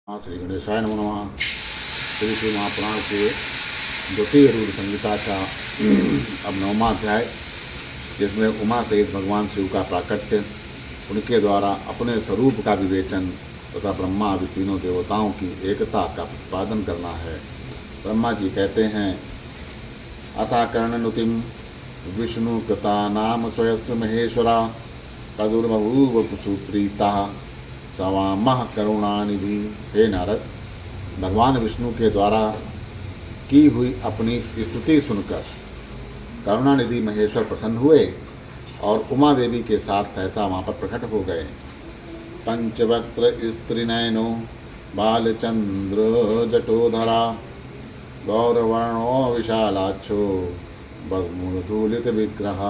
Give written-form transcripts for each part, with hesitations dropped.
श्री गणेशाय नमो नमः। श्री महापुराण के द्वितीय रूप संहिता का अब 9वां अध्याय, जिसमें उमा सहित भगवान शिव का प्राकट्य, उनके द्वारा अपने स्वरूप का विवेचन तथा ब्रह्मा आदि तीनों देवताओं की एकता का प्रतिपादन करना है। ब्रह्मा जी कहते हैं, अथा कर्णनुतिम विष्णु कृता नाम स्वयस्य महेश्वरा तदुर्बभूव सुप्रीता सवामह करुणानिधि। हे नारद, भगवान विष्णु के द्वारा की हुई अपनी स्तुति सुनकर करुणानिधि महेश्वर प्रसन्न हुए और उमा देवी के साथ सहसा वहाँ पर प्रकट हो गए। पंचवक्त्र स्त्रीनयनो बालचंद्र जटोधरा गौरवर्णो विशालाक्षो बगमूलधूलित विग्रह।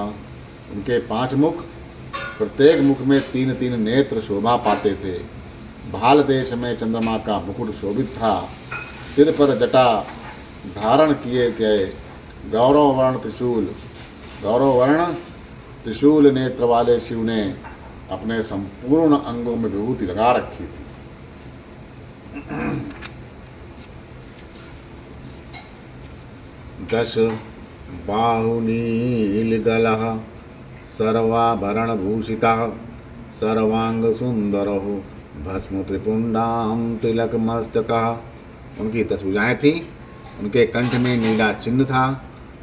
उनके 5 मुख, प्रत्येक मुख में 3-3 नेत्र शोभा पाते थे। भाल देश में चंद्रमा का मुकुट शोभित था। सिर पर जटा धारण किए गए गौरववर्ण त्रिशूल नेत्र वाले शिव ने अपने संपूर्ण अंगों में विभूति लगा रखी थी। दश बाहुनीलगलः सर्वाभरणभूषिता सर्वांग सुंदरो भस्म त्रिपुंडाम तिलक मस्तका। उनकी 10 भुजाएं थीं, उनके कंठ में नीला चिन्ह था,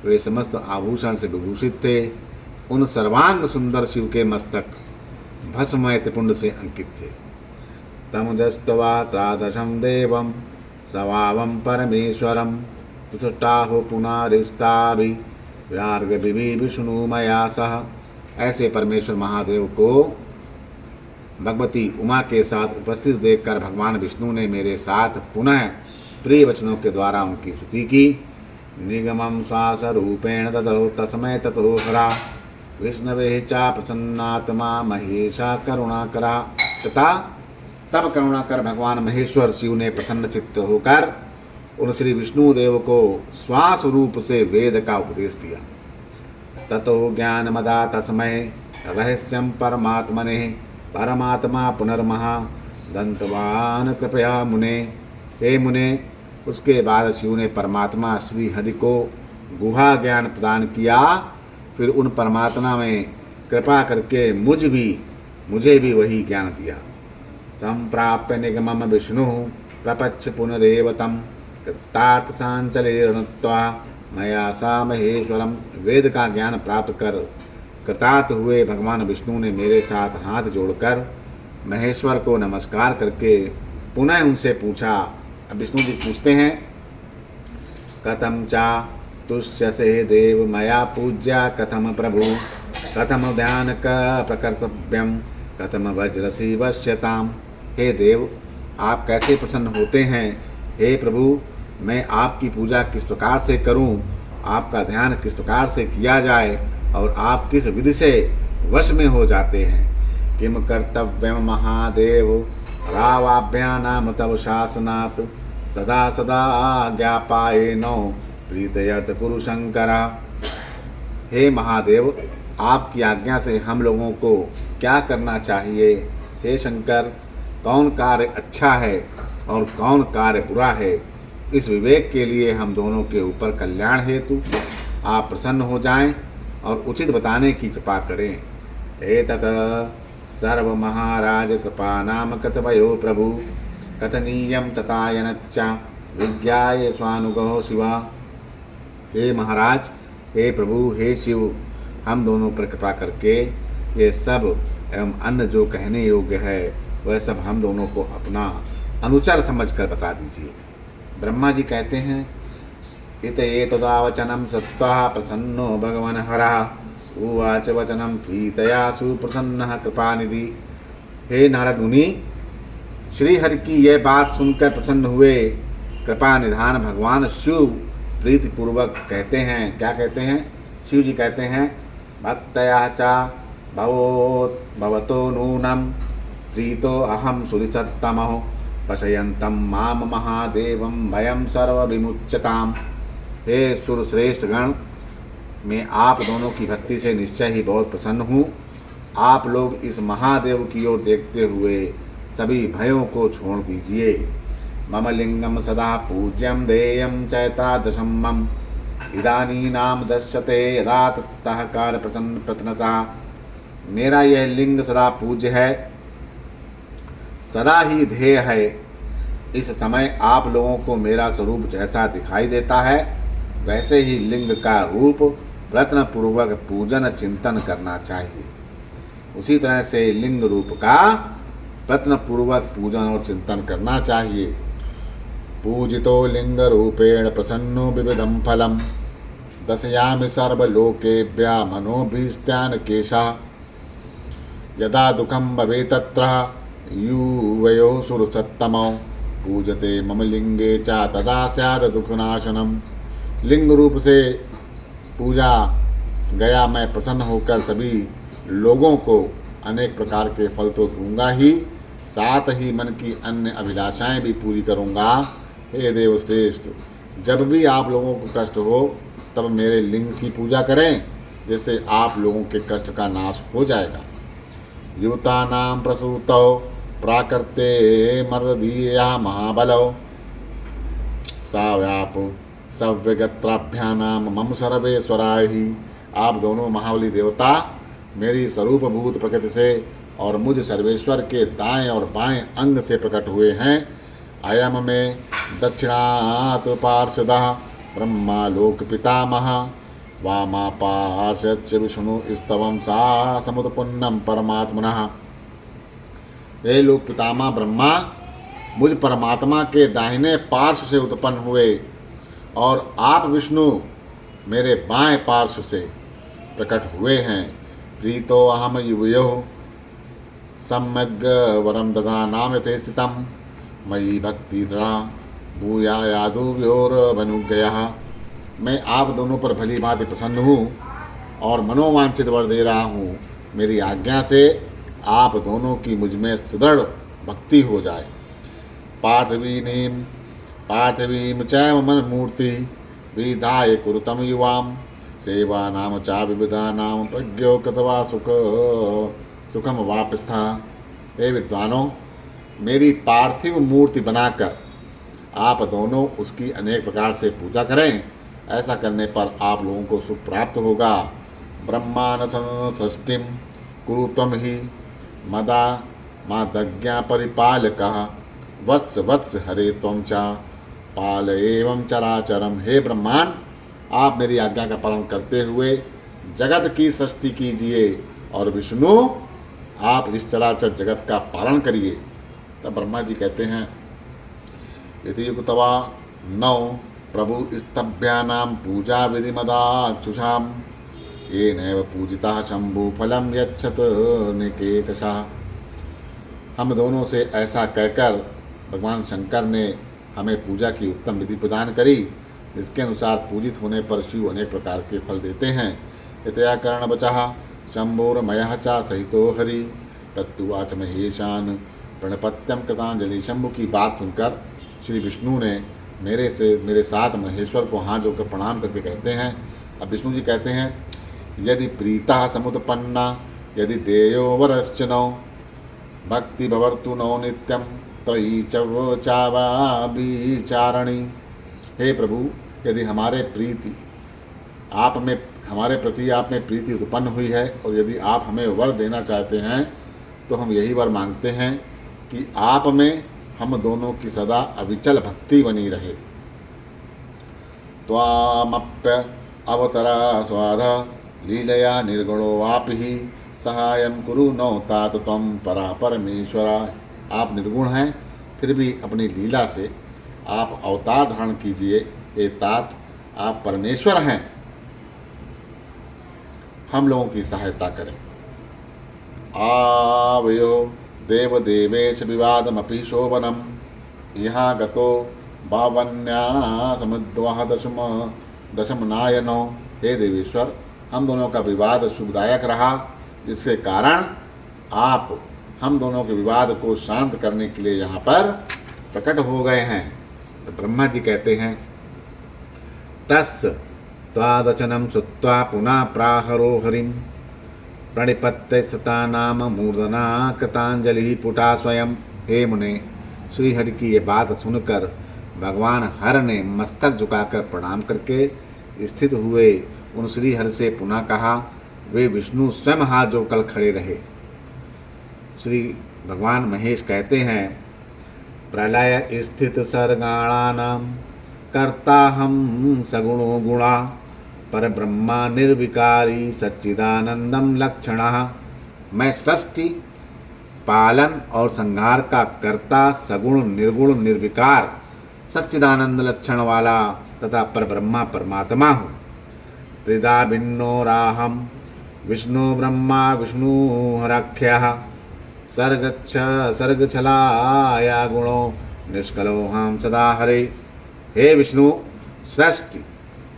वे समस्त आभूषण से विभूषित थे। उन सर्वांग सुंदर शिव के मस्तक भस्ममय त्रिपुंड से अंकित थे। तम दृष्ट्वा त्रादशं देवं सवावं परमेश्वरं तुष्टाहो पुनरिष्टाभि व्यार्गभिः विष्णुमया सह। ऐसे परमेश्वर महादेव को भगवती उमा के साथ उपस्थित देखकर भगवान विष्णु ने मेरे साथ पुनः प्रिय वचनों के द्वारा उनकी स्तुति की। निगमं श्वास रूपेण ततो तस्मै ततो हरा विष्णवे चा प्रसन्नात्मा महेशा करुणाकरा। तथा तब करुणाकर भगवान महेश्वर शिव ने प्रसन्न चित्त होकर उन श्री विष्णु देव को श्वास रूप से वेद का उपदेश दिया। ततो ज्ञानमदा तस्मै रहस्यं परमात्मने परमात्मा पुनर्महा दंतवान कृपया मुने। हे मुने, उसके बाद शिव ने परमात्मा श्री हरि को गुहा ज्ञान प्रदान किया। फिर उन परमात्मा में कृपा करके मुझे भी वही ज्ञान दिया। संप्राप्य निगमम विष्णु प्रपच्छ पुनरेव तं कृतार्थ सांचलेर्णुत्वा मया सा महेश्वरम। वेद का ज्ञान प्राप्त कर कृतार्थ हुए भगवान विष्णु ने मेरे साथ हाथ जोड़कर महेश्वर को नमस्कार करके पुनः उनसे पूछा। अब विष्णु जी पूछते हैं, कथम चा तुष्यसे देव मया पूज्या कथम प्रभु कथम ध्यान का प्रकर्तव्यम कथम वज्रसी वश्यताम। हे देव, आप कैसे प्रसन्न होते हैं? हे प्रभु, मैं आपकी पूजा किस प्रकार से करूं? आपका ध्यान किस प्रकार से किया जाए और आप किस विधि से वश में हो जाते हैं? किम कर्तव्यम महादेव रावाभ्या नाम तव शासनात् सदा सदा ज्ञापायेनो प्रीतयर्थ कुरु शंकरा। हे महादेव, आपकी आज्ञा से हम लोगों को क्या करना चाहिए? हे शंकर, कौन कार्य अच्छा है और कौन कार्य बुरा है, इस विवेक के लिए हम दोनों के ऊपर कल्याण हेतु आप प्रसन्न हो जाएं और उचित बताने की कृपा करें। एतत् सर्व महाराज कृपा नाम कर्तव्यो प्रभु कथनीयम तथायनच्चा विज्ञाय स्वानुगो शिवा। हे महाराज, हे प्रभु, हे शिव, हम दोनों पर कृपा करके ये सब एवं अन्य जो कहने योग्य है वह सब हम दोनों को अपना अनुचर समझकर बता दीजिए। ब्रह्मा जी कहते हैं, इत एतदा वचनं सत्वा प्रसन्नो भगवान हरः उवाच वचनं प्रीतया सुप्रसन्नः कृपानिधि। हे नारद मुनि, श्री हरि की यह बात सुनकर प्रसन्न हुए कृपा निधान भगवान शिव प्रीतिपूर्वक कहते हैं। क्या कहते हैं? शिव जी कहते हैं, भक्तया चा भवतो नूनं प्रीतो अहम सुरिसत्तमो पशयन्तं माम महादेवं भयं सर्वविमुच्यताम्। हे सुरश्रेष्ठ गण, मैं आप दोनों की भक्ति से निश्चय ही बहुत प्रसन्न हूँ। आप लोग इस महादेव की ओर देखते हुए सभी भयों को छोड़ दीजिए। मम लिंगम सदा पूज्यम देयम चैतादशम मम इदानीनाम दश्यते यदा ततः कार्य प्रसन्न प्रतनता। मेरा यह लिंग सदा पूज्य है, सदा ही ध्येय है। इस समय आप लोगों को मेरा स्वरूप जैसा दिखाई देता है वैसे ही लिंग का रूप प्रयत्न पूर्वक पूजन चिंतन करना चाहिए। उसी तरह से लिंग रूप का प्रयत्न पूर्वक पूजन और चिंतन करना चाहिए। पूजितो लिंग रूपेण प्रसन्नो विविधम फलम दशयामि सर्वलोकेभ्यः मनोभीष्टान् केशा। यदा दुःखं भवेत् तत्र युवयो सुरसत्तमो पूजते मम लिंगे च तदा स्यात् दुःखनाशनम। लिंग रूप से पूजा गया मैं प्रसन्न होकर सभी लोगों को अनेक प्रकार के फल तो दूंगा ही, साथ ही मन की अन्य अभिलाषाएं भी पूरी करूंगा। हे देवश्रेष्ठ, जब भी आप लोगों को कष्ट हो तब मेरे लिंग की पूजा करें, जिससे आप लोगों के कष्ट का नाश हो जाएगा। युवतानां प्रसूतौ प्राकृते मर्दधीया महाबलौ साव्याप सव्यगत्राभ्यानाम मम सर्वेश्वराय ही। आप दोनों महाबली देवता मेरी स्वरूपभूत प्रकृति से और मुझ सर्वेश्वर के दाएं और बाएं अंग से प्रकट हुए हैं। अयम में दक्षिणात् पार्षदः ब्रह्मा लोक पितामह वामा पार्श्वश्च विष्णु स्तवं सा समुत्पन्नम परमात्मनः। हे लोक पितामह ब्रह्मा मुझ परमात्मा के दाहिने पार्श्व से उत्पन्न हुए और आप विष्णु मेरे बाएं पार्श्व से प्रकट हुए हैं। प्रीतो अहम युवयो सम्यग् वरम ददानाम यथे स्थितम मयि भक्ति दृढ़ा भूया यादुव्योरभनुज्ञया। मैं आप दोनों पर भली भांति प्रसन्न हूँ और मनोवांछित वर दे रहा हूँ। मेरी आज्ञा से आप दोनों की मुझ में सुदृढ़ भक्ति हो जाए। पार्थवीम चैव मन मूर्ति विधाय कुरुतम युवाम सेवा नाम चा विविधा नाम प्रज्ञो कथवा सुखम वापस्था। हे विद्वानों, मेरी पार्थिव मूर्ति बनाकर आप दोनों उसकी अनेक प्रकार से पूजा करें। ऐसा करने पर आप लोगों को सुख प्राप्त होगा। ब्रह्मान सृष्टिम कुरु त्वं हि मदा मादज्ञा परिपालकः वत्स वत्स हरे त्वं च पाल एवं चराचरम। हे ब्रह्मांड, आप मेरी आज्ञा का पालन करते हुए जगत की सृष्टि कीजिए और विष्णु आप इस चराचर जगत का पालन करिए। तब ब्रह्मा जी कहते हैं यदि युक्तवा नौ प्रभु स्तभ्यानां पूजा विधि मदाक्षुषाम ये नैव पूजिता शंभु फलम यच्छत निकेतशः। हम दोनों से ऐसा कहकर भगवान शंकर ने हमें पूजा की उत्तम विधि प्रदान करी, जिसके अनुसार पूजित होने पर शिव अनेक प्रकार के फल देते हैं। इतया कर्ण बचा शंभोर्मयः च सहितो हरि तत्तुवाच महेशान प्रणपत्यम कृतांजलि। शंभु की बात सुनकर श्री विष्णु ने मेरे साथ महेश्वर को हाथ जोड़कर प्रणाम करके कहते हैं। अब विष्णु जी कहते हैं यदि प्रीता समुत्पन्ना यदि देयो वरश्च नौ भक्ति भवर्तु नो नित्यम तयि चावाचारणी। हे प्रभु, यदि हमारे प्रति आप में प्रीति उत्पन्न हुई है और यदि आप हमें वर देना चाहते हैं तो हम यही वर मांगते हैं कि आप में हम दोनों की सदा अविचल भक्ति बनी रहे। त्वामप्य अवतरा स्वाध लीलया निर्गुणो वापि ही सहायम कुरु नौ तात त्वं परा परमेश्वरा। आप निर्गुण हैं, फिर भी अपनी लीला से आप अवतार धारण कीजिए। हे तात, आप परमेश्वर हैं, हम लोगों की सहायता करें। आवयो देवदेवेश विवादमपि शोभनम यहाँ गतो बावन्या समुद्वह दशम नायनो। हे देवेश्वर, हम दोनों का विवाद शुभदायक रहा, जिसके कारण आप हम दोनों के विवाद को शांत करने के लिए यहाँ पर प्रकट हो गए हैं। तो ब्रह्मा जी कहते हैं तस् त्वादचनम श्रुत्वा पुनः प्राहरो हरिम प्रणिपत्य सता नाम मूर्धना कृतांजलि पुटा स्वयं। हे मुने, श्री हरि की ये बात सुनकर भगवान हर ने मस्तक झुकाकर प्रणाम करके स्थित हुए। उन श्री हरि से पुनः कहा। वे विष्णु स्वयं हाथ जोड़कर खड़े रहे। श्री भगवान महेश कहते हैं, प्रलय स्थित सर्गाणानां कर्ता हम सगुणो गुणा पर ब्रह्मा निर्विकारी सच्चिदानंदम लक्षणः। मैं सृष्टि, पालन और संहार का कर्ता, सगुण, निर्गुण, निर्विकार, सच्चिदानंद लक्षण वाला तथा परब्रह्मा परमात्मा हूँ। त्रिधा भिन्नो राहम विष्णु ब्रह्मा विष्णु हराख्यः सर्गछलाया गुणो निष्कलो हम सदा हरे। हे विष्णु, सृष्टि,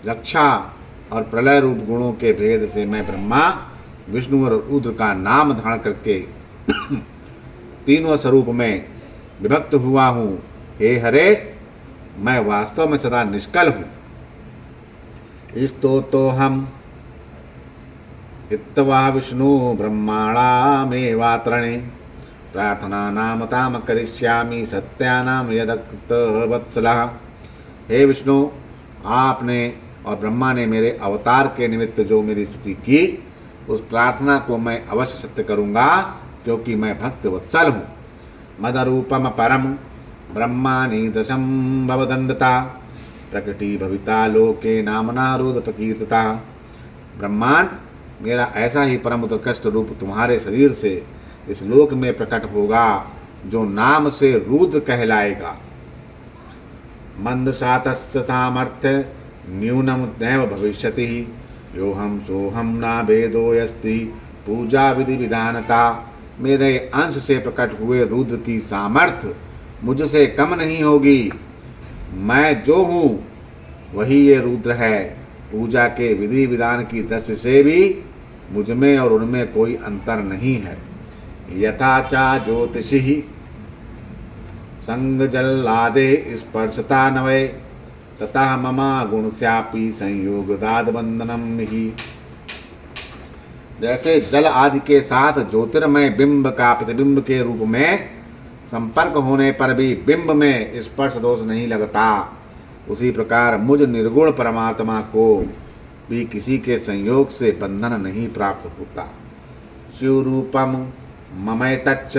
रक्षा और प्रलय रूप गुणों के भेद से मैं ब्रह्मा, विष्णु और रुद्र का नाम धारण करके तीनों स्वरूप में विभक्त हुआ हूँ। हे हरे, मैं वास्तव में सदा निष्कल हूँ। स्तोतो हम इत्वा विष्णु ब्रह्माणामेवात्रणे प्रार्थना नाम ताम करिष्यामि सत्यानाम यदक्त वत्सलः। हे विष्णु, आपने और ब्रह्मा ने मेरे अवतार के निमित्त जो मेरी स्तुति की, उस प्रार्थना को मैं अवश्य सत्य करूँगा, क्योंकि मैं भक्त वत्सल हूँ। मदरूपम परम ब्रह्माणि दशम भवदंडता प्रकृति भविता लोके नामना रुद्र प्रकीर्तिता। ब्रह्मांड, मेरा ऐसा ही परम उत्कृष्ट रूप तुम्हारे शरीर से इस लोक में प्रकट होगा, जो नाम से रुद्र कहलाएगा। मंदशातस्य सामर्थ्य न्यूनम नैव भविष्यति योहम सोहम ना भेदो यस्ति पूजा विधि विधानता। मेरे अंश से प्रकट हुए रुद्र की सामर्थ्य मुझसे कम नहीं होगी। मैं जो हूँ वही ये रुद्र है। पूजा के विधि विधान की दृष्टि से भी मुझमें और उनमें कोई अंतर नहीं है। यथा चा ज्योतिषि संग जल्लादे स्पर्शता नवय तथा ममा गुणस्यापि संयोगदाद बंधनम ही। जैसे जल आदि के साथ ज्योतिर्मय बिंब का प्रतिबिंब के रूप में संपर्क होने पर भी बिंब में स्पर्श दोष नहीं लगता, उसी प्रकार मुझ निर्गुण परमात्मा को भी किसी के संयोग से बंधन नहीं प्राप्त होता। शिवरूपम ममैतच्च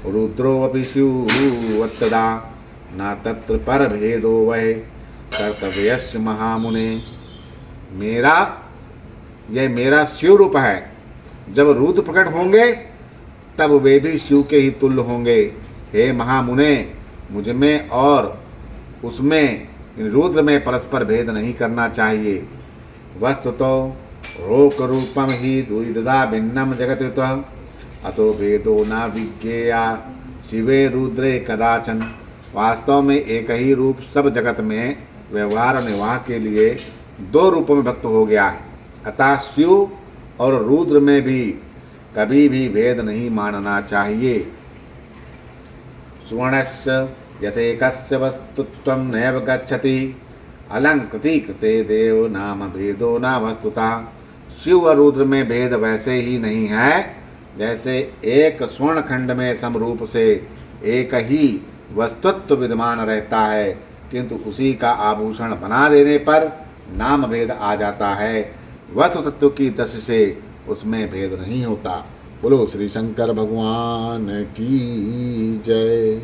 रुद्रोऽपि शिववत्तदा न तत्र पर भेदो वै कर्तव्यस्य महामुने। यह मेरा शिव रूप है। जब रुद्र प्रकट होंगे तब वे भी शिव के ही तुल्य होंगे। हे महामुने, मुझमें और उसमें, इन रुद्र में परस्पर भेद नहीं करना चाहिए। वस्तुतो रोक रूपम ही द्विधा भिन्नम जगत अतो भेदो न विज्ञेया शिवे रुद्रे कदाचन। वास्तव में एक ही रूप सब जगत में व्यवहार और निर्वाह के लिए दो रूपों में व्यक्त हो गया है। अतः शिव और रुद्र में भी कभी भी भेद नहीं मानना चाहिए। सुवर्णस्य यथेकस्य वस्तुत्वं नैव गच्छति अलंकृति कृते देव नाम भेदो न वस्तुतः। शिव और रुद्र में भेद वैसे ही नहीं है जैसे एक स्वर्ण खंड में समरूप से एक ही वस्तुत्व विद्यमान रहता है, किंतु उसी का आभूषण बना देने पर नाम भेद आ जाता है। वस्तु तत्व की दृष्टि से उसमें भेद नहीं होता। बोलो श्री शंकर भगवान की जय।